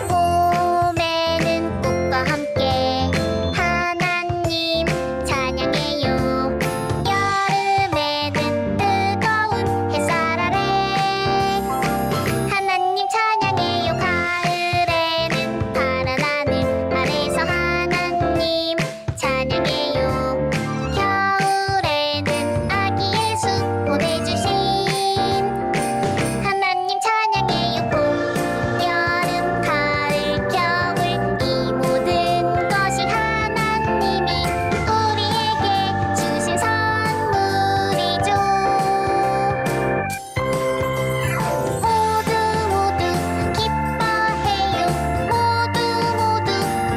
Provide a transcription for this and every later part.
봄에는 꽃과 함께 하나님 찬양해요. 여름에는 뜨거운 햇살 아래 하나님 찬양해요. 가을에는 파란 하늘 아래서 하나님 찬양해요. 겨울에는 아기 예수 보내주신 하나님 찬양해요. 봄, 여름, 가을, 겨울 이 모든 것이 하나님이 우리에게 주신 선물이죠. 모두 모두 기뻐해요. 모두 모두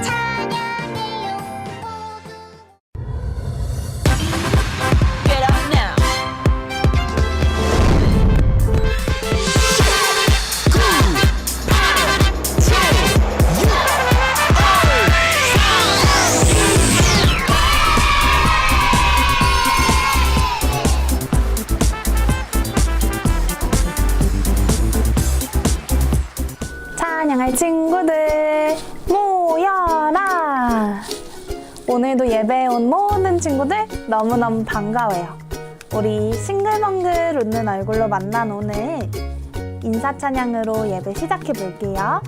찬양해요. Get up now. 찬양할 친구들 모여라! 오늘도 예배에 온 모든 친구들 너무너무 반가워요. 우리 싱글벙글 웃는 얼굴로 만난 오늘 인사 찬양으로 예배 시작해 볼게요.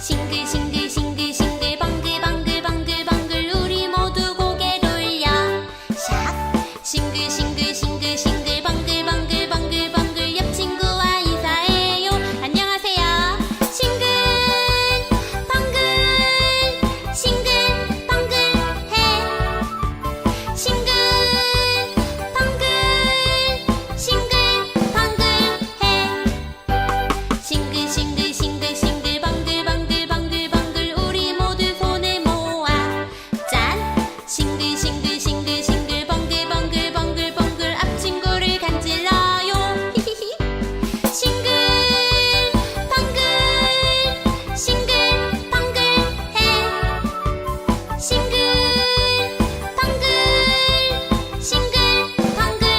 싱글싱글 싱글싱글 방글방글 방글방글 우리 모두 고개 돌려 샥 싱글싱글 싱글싱글 방글방글 방글방글 옆 친구와 인사해요. 안녕하세요. 싱글 방글 싱글 방글해 싱글 방글 싱글 방글해 싱글싱글 싱글싱글 방글방글 방글방글 우리 모두 손을 모아 짠 싱글싱글 싱글싱글 방글방글 방글방글 앞 친구를 간질러요. 히히히 싱글 방글 싱글 방글해 싱글 방글 싱글 방글해.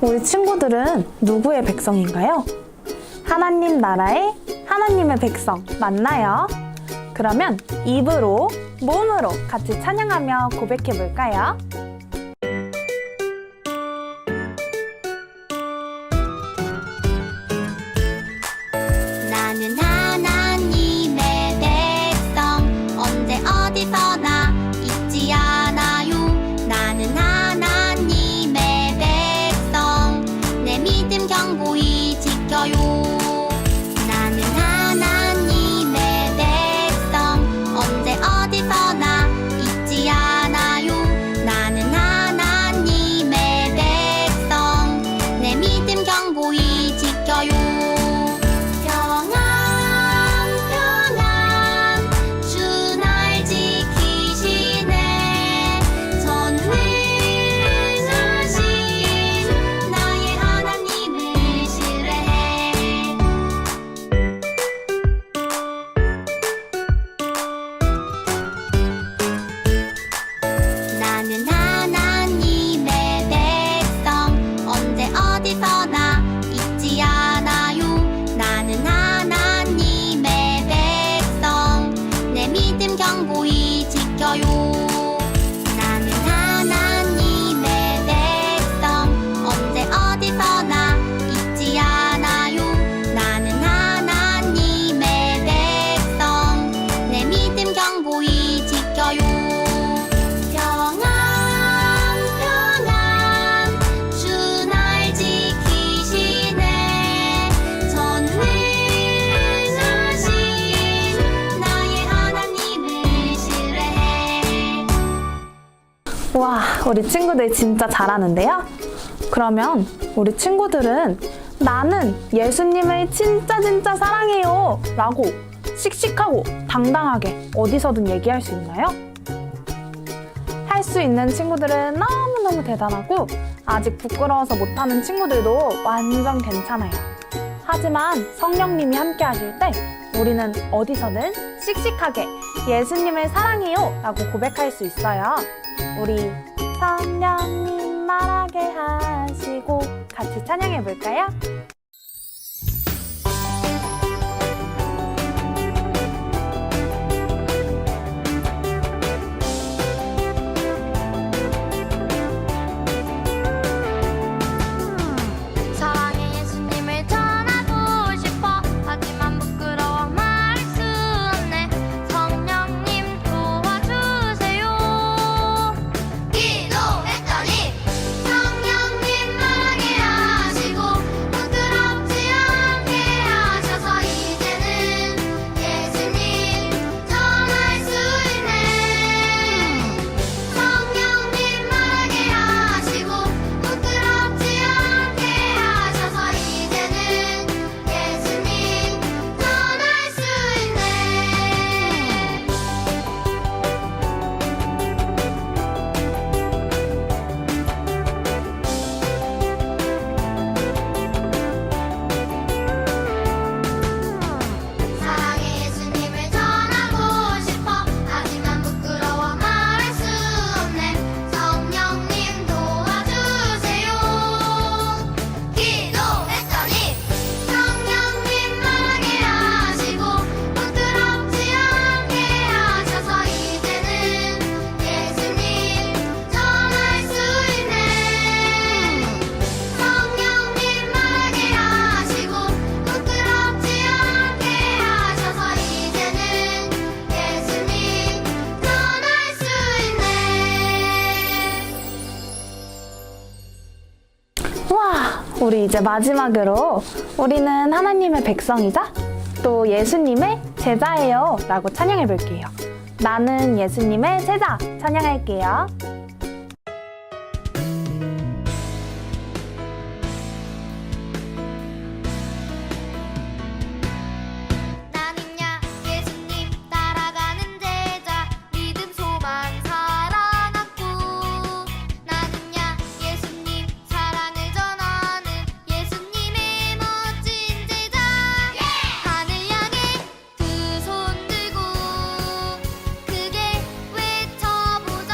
우리 친구들은 누구의 백성인가요? 하나님 나라의 하나님의 백성 맞나요? 그러면 입으로, 몸으로 같이 찬양하며 고백해 볼까요? 나는 하나님의 백성 언제 어디서나 잊지 않아요. 나는 하나님의 백성 내 믿음 경고히 지켜요. 나는 하나님의 백성 언제 어디서나 잊지 않아요. 나는 하나님의 백성 내 믿음 경고히 지켜요. 평안 평안 주 날 지키시네. 전능하신 나의 하나님을 신뢰해. 나는 하나님의 백성 언제 어디서나 잊지 않아요. 나는 하나님의 백성 내 믿음 경고히 지켜요. 나는 하나님의 백성 언제 어디서나 잊지 않아요. 나는 하나님의 백성 내 믿음 경고히 지켜요. 평안 평안 주 날 지키시네. 전능하신 나의 하나님을 신뢰해. 와, 우리 친구들 진짜 잘하는데요? 그러면 우리 친구들은 나는 예수님을 진짜 사랑해요 라고 씩씩하고 당당하게 어디서든 얘기할 수 있나요? 할 수 있는 친구들은 너무너무 대단하고 아직 부끄러워서 못하는 친구들도 완전 괜찮아요. 하지만 성령님이 함께 하실 때 우리는 어디서든 씩씩하게 예수님을 사랑해요 라고 고백할 수 있어요. 우리 성령님 말하게 하시고 같이 찬양해 볼까요? 사랑의 예수님을 전하고 싶어 하지만 부끄러워 말할 수 없네 성령님 도와주세요 기도했더니 성령님 말하게 하시고 부끄럽지 않게 하셔서 이제는 예수님 전할 수 있네 성령님 말하게 하시고 부끄럽지 않게 하셔서 이제는 예수님 전할 수 있네 사랑의 예수님을 전하고 싶어 하지만 부끄러워 말할 수 없네 성령님 도와주세요 기도했더니 성령님 말하게 하시고 부끄럽지 않게 하셔서 이제는 예수님 전할 수 있네 성령님 말하게 하시고 부끄럽지 않게 하셔서 이제는 예수님 전할 수 있네 와, 우리 이제 마지막으로 우리는 하나님의 백성이자 또 예수님의 제자예요 라고 찬양해 볼게요. 나는 예수님의 제자 찬양할게요. 나는야 예수님 따라가는 제자 믿음 소망 사랑 안고 나는야 예수님 사랑을 전하는 예수님의 멋진 제자 하늘 향해 두 손 들고 크게 외쳐보자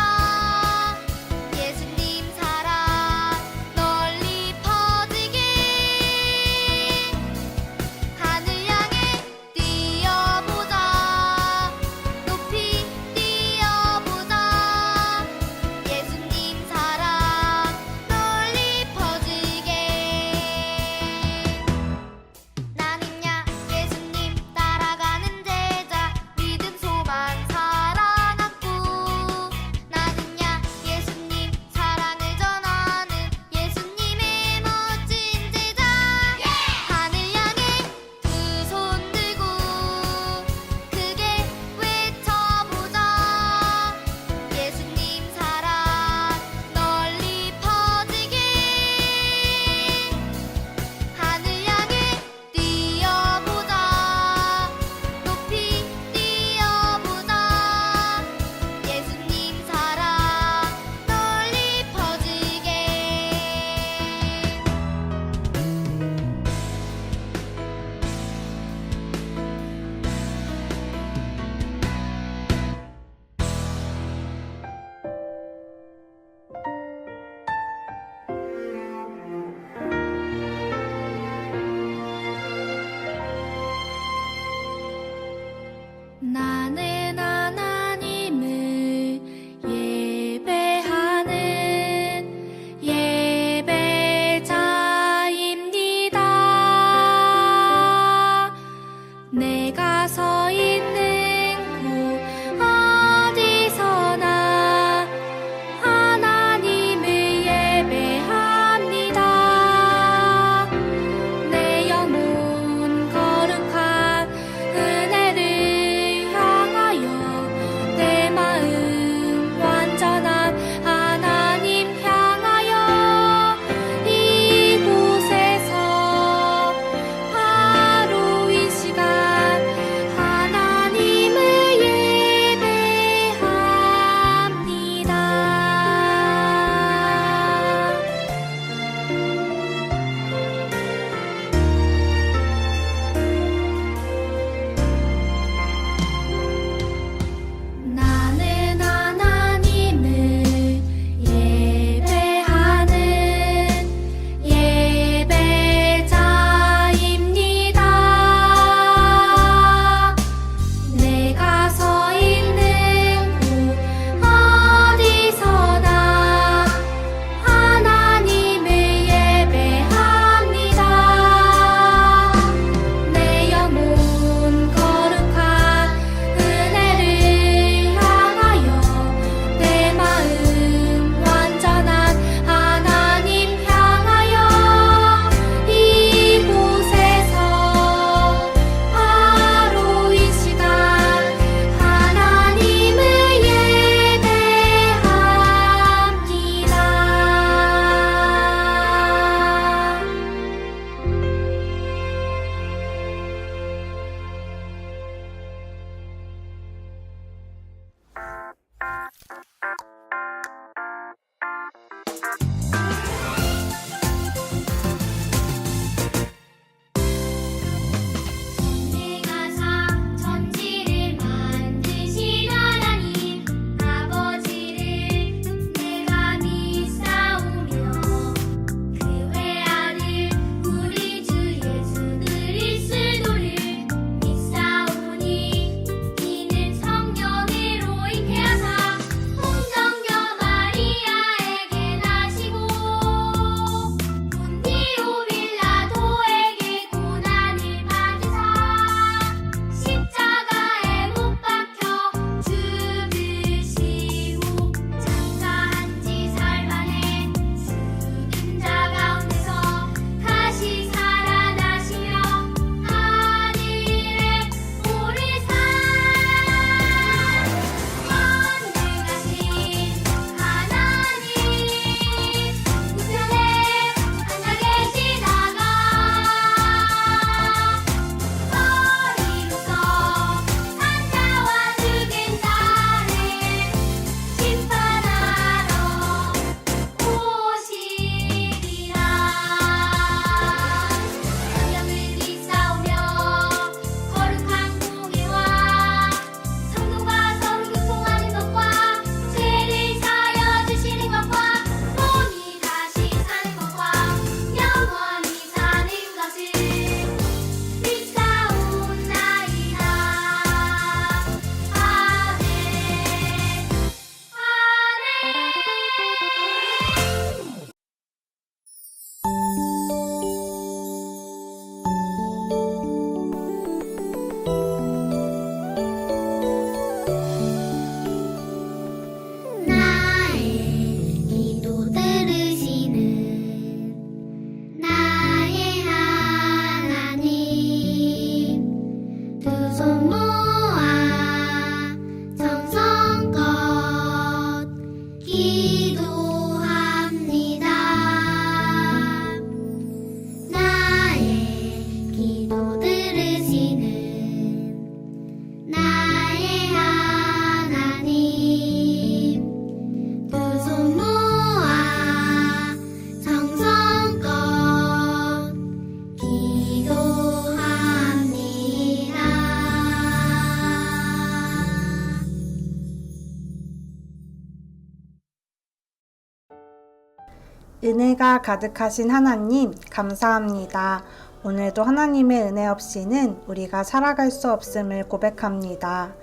은혜가 가득하신 하나님, 감사합니다. 오늘도 하나님의 은혜 없이는 우리가 살아갈 수 없음을 고백합니다.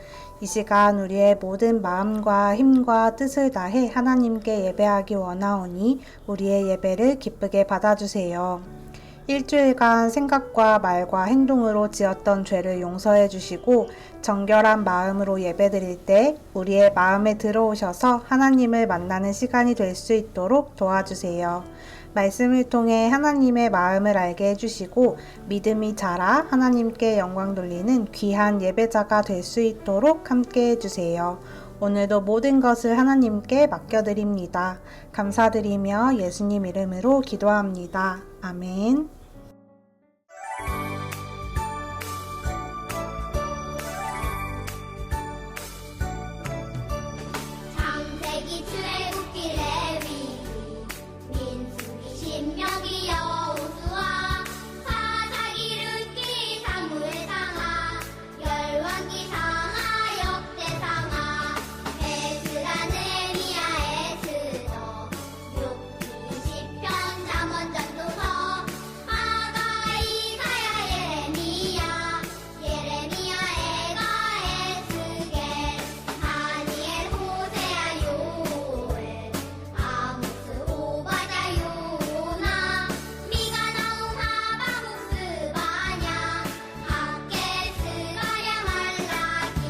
이 시간 우리의 모든 마음과 힘과 뜻을 다해 하나님께 예배하기 원하오니 우리의 예배를 기쁘게 받아주세요. 일주일간 생각과 말과 행동으로 지었던 죄를 용서해 주시고 정결한 마음으로 예배드릴 때 우리의 마음에 들어오셔서 하나님을 만나는 시간이 될 수 있도록 도와주세요. 말씀을 통해 하나님의 마음을 알게 해주시고 믿음이 자라 하나님께 영광 돌리는 귀한 예배자가 될 수 있도록 함께 해주세요. 오늘도 모든 것을 하나님께 맡겨드립니다. 감사드리며 예수님 이름으로 기도합니다. 아멘. 창세기 출애굽기 레위기 민수기 신명기 여호수아 사사기 룻기 사무엘 상하 열왕기 상하 역대상하 에스라 느헤미야 에스더 욥기 시편 잠언 전도서 아가 이사야 예레미야 에가 에스겔 다니엘 호세아 요엘 아모스 오바댜 요나 미가 나움 하바국 스바냐 학개 스가랴 말라기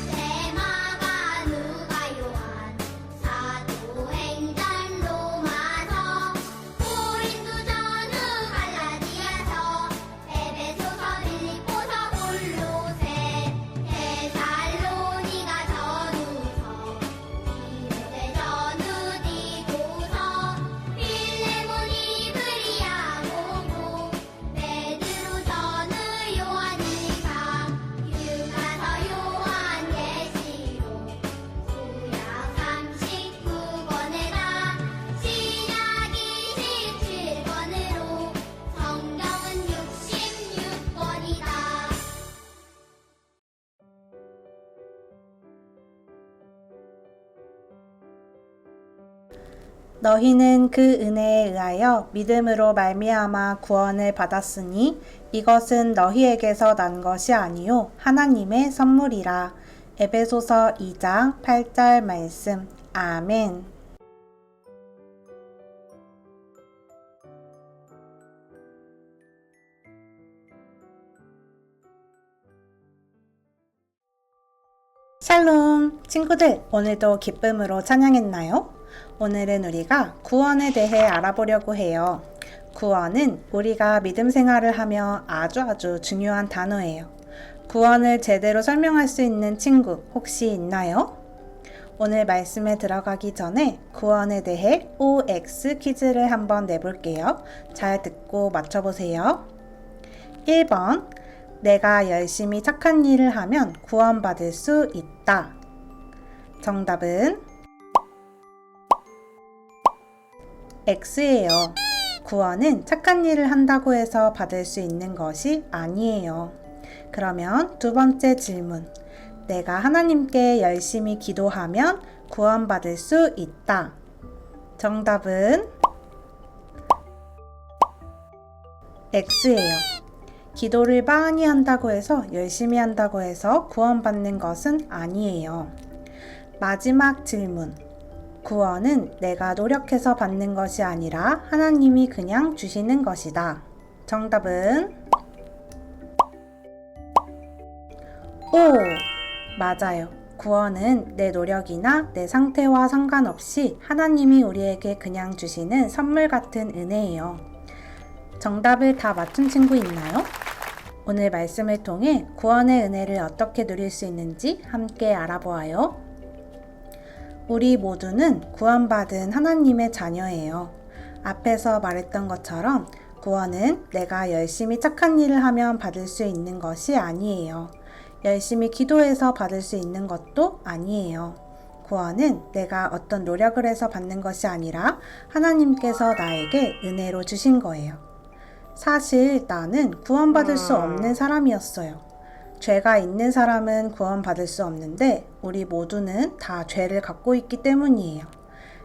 마테마가 누가 요한 사도행전 로마서 고린도 전후 갈라디아서 에베소서 빌립보서 골로새 데살로니가 전후서 디모데 전후 디도서 빌레몬 이브리야 고고 베드로 전후 요한 일상 유가서 요한 예시록 구약 39권에다 신약 27권으로 성경은 66권이다. 너희는 그 은혜에 의하여 믿음으로 말미암아 구원을 받았으니 이것은 너희에게서 난 것이 아니요 하나님의 선물이라. 에베소서 2장 8절 말씀. 아멘. 샬롬 친구들, 오늘도 기쁨으로 찬양했나요? 오늘은 우리가 구원에 대해 알아보려고 해요. 구원은 우리가 믿음 생활을 하며 아주 중요한 단어예요. 구원을 제대로 설명할 수 있는 친구 혹시 있나요? 오늘 말씀에 들어가기 전에 구원에 대해 OX 퀴즈를 한번 내볼게요. 잘 듣고 맞춰보세요. 1번, 내가 열심히 착한 일을 하면 구원받을 수 있다. 정답은 X예요. 구원은 착한 일을 한다고 해서 받을 수 있는 것이 아니에요. 그러면 두 번째 질문. 내가 하나님께 열심히 기도하면 구원받을 수 있다. 정답은 X예요. 기도를 많이 한다고 해서 열심히 한다고 해서 구원받는 것은 아니에요. 마지막 질문. 구원은 내가 노력해서 받는 것이 아니라 하나님이 그냥 주시는 것이다. 정답은 O! 맞아요. 구원은 내 노력이나 내 상태와 상관없이 하나님이 우리에게 그냥 주시는 선물 같은 은혜예요. 정답을 다 맞춘 친구 있나요? 오늘 말씀을 통해 구원의 은혜를 어떻게 누릴 수 있는지 함께 알아보아요. 우리 모두는 구원받은 하나님의 자녀예요. 앞에서 말했던 것처럼 구원은 내가 열심히 착한 일을 하면 받을 수 있는 것이 아니에요. 열심히 기도해서 받을 수 있는 것도 아니에요. 구원은 내가 어떤 노력을 해서 받는 것이 아니라 하나님께서 나에게 은혜로 주신 거예요. 사실 나는 구원받을 수 없는 사람이었어요. 죄가 있는 사람은 구원받을 수 없는데 우리 모두는 다 죄를 갖고 있기 때문이에요.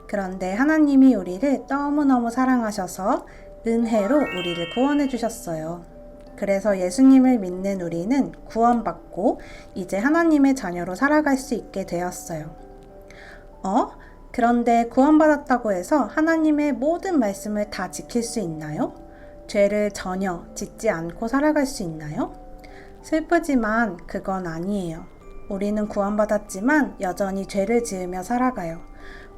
그런데 하나님이 우리를 너무너무 사랑하셔서 은혜로 우리를 구원해 주셨어요. 그래서 예수님을 믿는 우리는 구원받고 이제 하나님의 자녀로 살아갈 수 있게 되었어요. 그런데 구원받았다고 해서 하나님의 모든 말씀을 다 지킬 수 있나요? 죄를 전혀 짓지 않고 살아갈 수 있나요? 슬프지만 그건 아니에요. 우리는 구원받았지만 여전히 죄를 지으며 살아가요.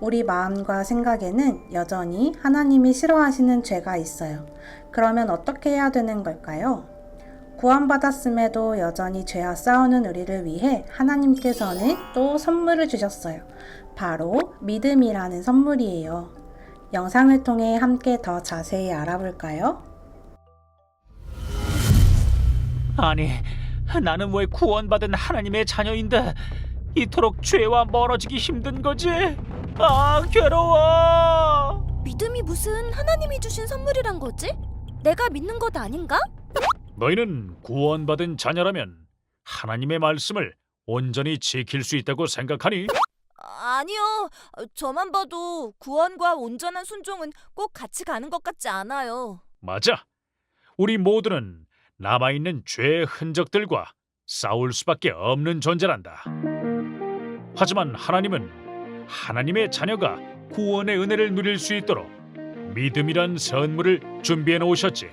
우리 마음과 생각에는 여전히 하나님이 싫어하시는 죄가 있어요. 그러면 어떻게 해야 되는 걸까요? 구원받았음에도 여전히 죄와 싸우는 우리를 위해 하나님께서는 또 선물을 주셨어요. 바로 믿음이라는 선물이에요. 영상을 통해 함께 더 자세히 알아볼까요? 아니, 나는 왜 구원받은 하나님의 자녀인데 이토록 죄와 멀어지기 힘든 거지? 아, 괴로워! 믿음이 무슨 하나님이 주신 선물이란 거지? 내가 믿는 것 아닌가? 너희는 구원받은 자녀라면 하나님의 말씀을 온전히 지킬 수 있다고 생각하니? 아니요. 저만 봐도 구원과 온전한 순종은 꼭 같이 가는 것 같지 않아요. 맞아. 우리 모두는 남아있는 죄의 흔적들과 싸울 수밖에 없는 존재란다. 하지만 하나님은 하나님의 자녀가 구원의 은혜를 누릴 수 있도록 믿음이란 선물을 준비해 놓으셨지.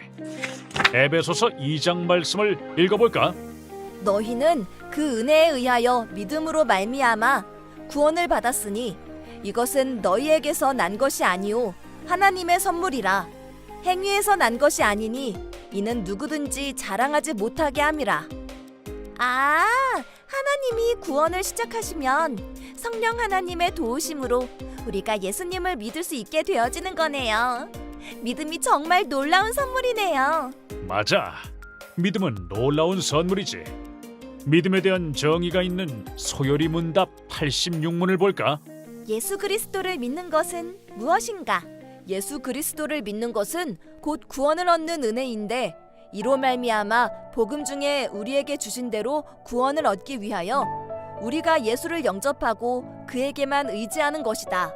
에베소서 2장 말씀을 읽어볼까? 너희는 그 은혜에 의하여 믿음으로 말미암아 구원을 받았으니 이것은 너희에게서 난 것이 아니오 하나님의 선물이라. 행위에서 난 것이 아니니 이는 누구든지 자랑하지 못하게 함이라. 아, 하나님이 구원을 시작하시면 성령 하나님의 도우심으로 우리가 예수님을 믿을 수 있게 되어지는 거네요. 믿음이 정말 놀라운 선물이네요. 맞아. 믿음은 놀라운 선물이지. 믿음에 대한 정의가 있는 소요리 문답 86문을 볼까? 예수 그리스도를 믿는 것은 무엇인가? 예수 그리스도를 믿는 것은 곧 구원을 얻는 은혜인데 이로 말미암아 복음 중에 우리에게 주신 대로 구원을 얻기 위하여 우리가 예수를 영접하고 그에게만 의지하는 것이다.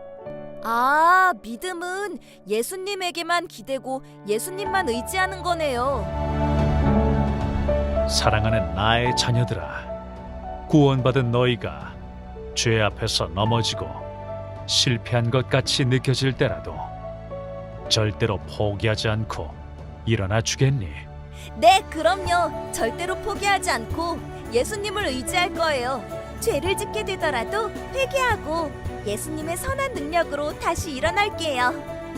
아, 믿음은 예수님에게만 기대고 예수님만 의지하는 거네요. 사랑하는 나의 자녀들아, 구원받은 너희가 죄 앞에서 넘어지고 실패한 것 같이 느껴질 때라도 절대로 포기하지 않고 일어나 주겠니? 네, 그럼요. 절대로 포기하지 않고 예수님을 의지할 거예요. 죄를 짓게 되더라도 회개하고 예수님의 선한 능력으로 다시 일어날게요.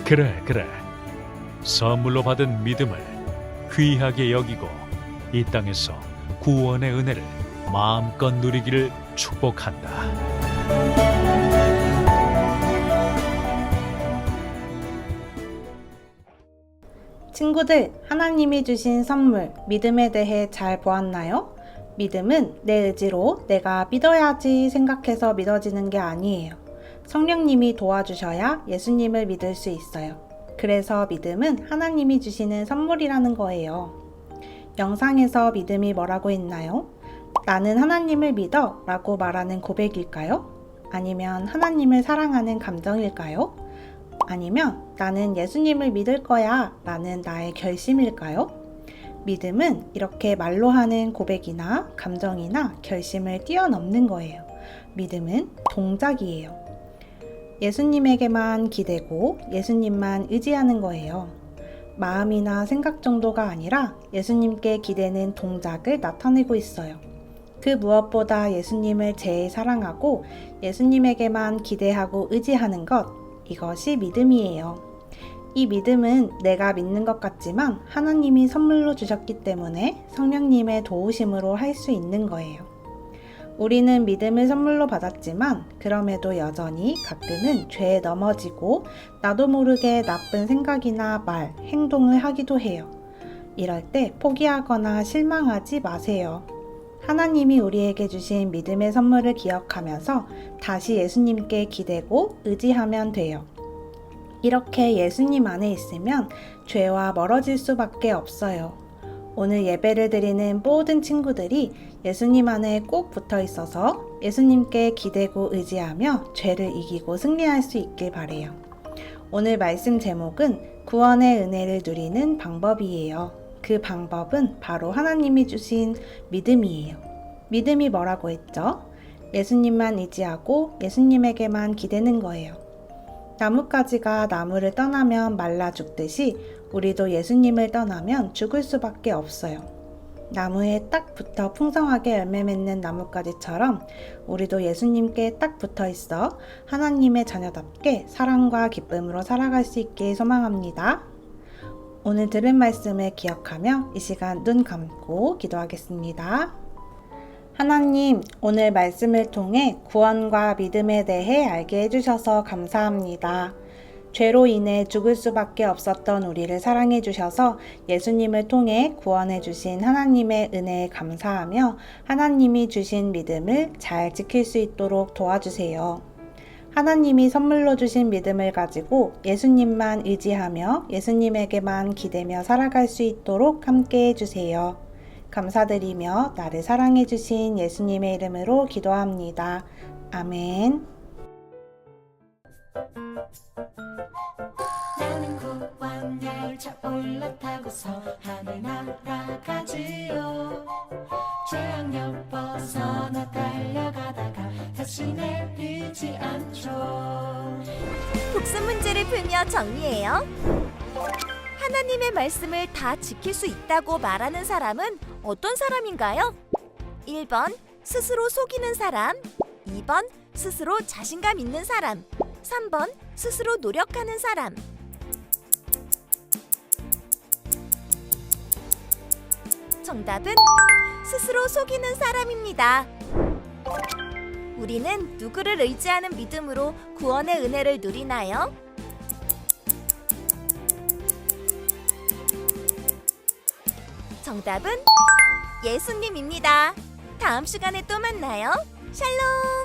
그래. 선물로 받은 믿음을 귀하게 여기고 이 땅에서 구원의 은혜를 마음껏 누리기를 축복한다. 친구들, 하나님이 주신 선물, 믿음에 대해 잘 보았나요? 믿음은 내 의지로 내가 믿어야지 생각해서 믿어지는 게 아니에요. 성령님이 도와주셔야 예수님을 믿을 수 있어요. 그래서 믿음은 하나님이 주시는 선물이라는 거예요. 영상에서 믿음이 뭐라고 했나요? 나는 하나님을 믿어 라고 말하는 고백일까요? 아니면 하나님을 사랑하는 감정일까요? 아니면 나는 예수님을 믿을 거야 라는 나의 결심일까요? 믿음은 이렇게 말로 하는 고백이나 감정이나 결심을 뛰어넘는 거예요. 믿음은 동작이에요. 예수님에게만 기대고 예수님만 의지하는 거예요. 마음이나 생각 정도가 아니라 예수님께 기대는 동작을 나타내고 있어요. 그 무엇보다 예수님을 제일 사랑하고 예수님에게만 기대하고 의지하는 것, 이것이 믿음이에요. 이 믿음은 내가 믿는 것 같지만 하나님이 선물로 주셨기 때문에 성령님의 도우심으로 할 수 있는 거예요. 우리는 믿음을 선물로 받았지만 그럼에도 여전히 가끔은 죄에 넘어지고 나도 모르게 나쁜 생각이나 말, 행동을 하기도 해요. 이럴 때 포기하거나 실망하지 마세요. 하나님이 우리에게 주신 믿음의 선물을 기억하면서 다시 예수님께 기대고 의지하면 돼요. 이렇게 예수님 안에 있으면 죄와 멀어질 수밖에 없어요. 오늘 예배를 드리는 모든 친구들이 예수님 안에 꼭 붙어 있어서 예수님께 기대고 의지하며 죄를 이기고 승리할 수 있길 바래요. 오늘 말씀 제목은 구원의 은혜를 누리는 방법이에요. 그 방법은 바로 하나님이 주신 믿음이에요. 믿음이 뭐라고 했죠? 예수님만 의지하고 예수님에게만 기대는 거예요. 나뭇가지가 나무를 떠나면 말라 죽듯이 우리도 예수님을 떠나면 죽을 수밖에 없어요. 나무에 딱 붙어 풍성하게 열매 맺는 나뭇가지처럼 우리도 예수님께 딱 붙어 있어 하나님의 자녀답게 사랑과 기쁨으로 살아갈 수 있길 소망합니다. 오늘 들은 말씀을 기억하며 이 시간 눈 감고 기도하겠습니다. 하나님, 오늘 말씀을 통해 구원과 믿음에 대해 알게 해주셔서 감사합니다. 죄로 인해 죽을 수밖에 없었던 우리를 사랑해 주셔서 예수님을 통해 구원해 주신 하나님의 은혜에 감사하며 하나님이 주신 믿음을 잘 지킬 수 있도록 도와주세요. 하나님이 선물로 주신 믿음을 가지고 예수님만 의지하며 예수님에게만 기대며 살아갈 수 있도록 함께 해주세요. 감사드리며 나를 사랑해 주신 예수님의 이름으로 기도합니다. 아멘. 나는 구원열차 올라타고서 하늘 날아가지요. 최악령 벗어나 달려가다가 다시 내리지 않죠. 복습 문제를 풀며 정리해요. 하나님의 말씀을 다 지킬 수 있다고 말하는 사람은 어떤 사람인가요? 1번 스스로 속이는 사람, 2번 스스로 자신감 있는 사람, 3번 스스로 노력하는 사람. 정답은 스스로 속이는 사람입니다. 우리는 누구를 의지하는 믿음으로 구원의 은혜를 누리나요? 정답은 예수님입니다. 다음 시간에 또 만나요. 샬롬!